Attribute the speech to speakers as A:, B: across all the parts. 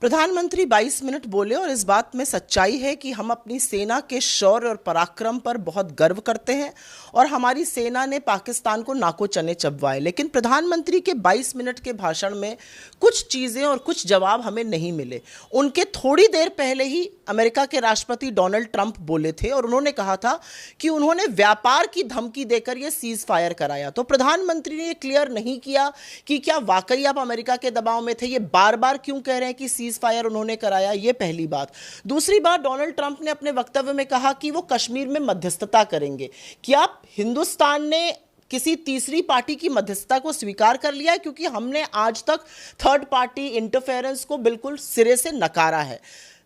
A: प्रधानमंत्री 22 मिनट बोले और इस बात में सच्चाई है कि हम अपनी सेना के शौर्य और पराक्रम पर बहुत गर्व करते हैं और हमारी सेना ने पाकिस्तान को नाको चने चबवाए। लेकिन प्रधानमंत्री के 22 मिनट के भाषण में कुछ चीज़ें और कुछ जवाब हमें नहीं मिले। उनके थोड़ी देर पहले ही अमेरिका के राष्ट्रपति डोनाल्ड ट्रंप बोले थे और उन्होंने कहा था कि उन्होंने व्यापार की धमकी देकर यह सीज फायर कराया। तो प्रधानमंत्री ने यह क्लियर नहीं किया कि क्या वाकई आप अमेरिका के दबाव में थे। ये बार बार क्यों कह रहे हैं कि सीज फायर उन्होंने कराया, ये पहली बात। दूसरी बात, डोनाल्ड ट्रंप ने अपने वक्तव्य में कहा कि वो कश्मीर में मध्यस्थता करेंगे। क्या हिंदुस्तान ने किसी तीसरी पार्टी की मध्यस्थता को स्वीकार कर लिया है? क्योंकि हमने आज तक थर्ड पार्टी इंटरफेरेंस को बिल्कुल सिरे से नकारा है।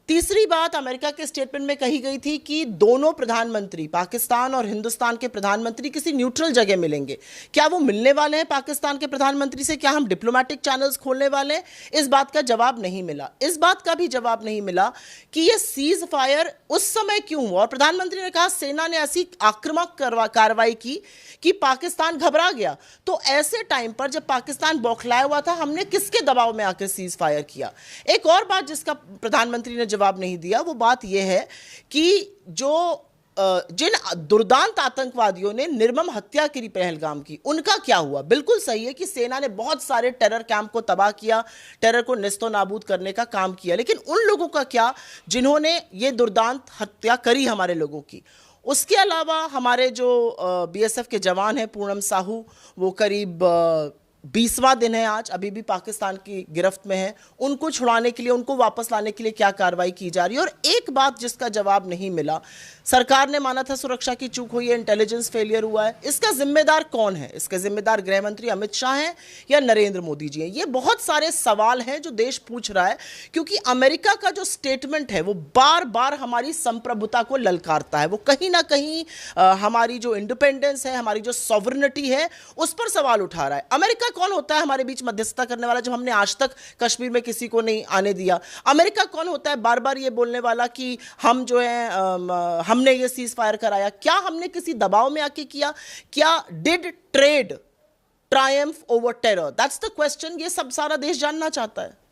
A: तीसरी बात अमेरिका के स्टेटमेंट में कही गई थी कि दोनों प्रधानमंत्री, पाकिस्तान और हिंदुस्तान के प्रधानमंत्री, किसी न्यूट्रल जगह मिलेंगे। क्या वो मिलने वाले हैं पाकिस्तान के प्रधानमंत्री से? क्या हम डिप्लोमेटिक चैनल्स खोलने वाले हैं? इस बात का जवाब नहीं मिला। इस बात का भी जवाब नहीं मिला कि ये सीज फायर उस समय क्यों हुआ। और प्रधानमंत्री ने कहा सेना ने ऐसी आक्रामक कार्रवाई की कि पाकिस्तान घबरा गया। तो ऐसे टाइम पर जब पाकिस्तान बौखलाया हुआ था, हमने किसके दबाव में आकर सीज फायर किया? एक और बात जिसका प्रधानमंत्री ने जवाब नहीं दिया, वो बात यह है कि जिन दुर्दांत आतंकवादियों ने निर्मम हत्या की पहलगाम की, उनका क्या हुआ? बिल्कुल सही है कि सेना ने बहुत सारे टेरर कैंप को तबाह किया, टेरर को नेस्तो नाबूद करने का काम किया, लेकिन उन लोगों का क्या जिन्होंने ये दुर्दांत हत्या करी हमारे लोगों की? उसके अलावा हमारे जो बीएसएफ के जवान हैं पूनम साहू, वो करीब 20वां दिन है आज, अभी भी पाकिस्तान की गिरफ्त में है। उनको छुड़ाने के लिए, उनको वापस लाने के लिए क्या कार्रवाई की जा रही है? और एक बात जिसका जवाब नहीं मिला, सरकार ने माना था सुरक्षा की चूक हुई है, इंटेलिजेंस फेलियर हुआ है। इसका जिम्मेदार कौन है? इसके जिम्मेदार गृह मंत्री अमित शाह हैं या नरेंद्र मोदी जी हैं? ये बहुत सारे सवाल हैं जो देश पूछ रहा है, क्योंकि अमेरिका का जो स्टेटमेंट है वो बार बार हमारी संप्रभुता को ललकारता है। वो कहीं ना कहीं हमारी जो इंडिपेंडेंस है, हमारी जो सॉवरेनिटी है, उस पर सवाल उठा रहा है। अमेरिका कौन होता है हमारे बीच मध्यस्थता करने वाला, जब हमने आज तक कश्मीर में किसी को नहीं आने दिया? अमेरिका कौन होता है बार बार ये बोलने वाला कि हम जो है हमने ये सीज फायर कराया? क्या हमने किसी दबाव में आके किया? क्या did trade Triumph over terror? That's the question. ये सब सारा देश जानना चाहता है।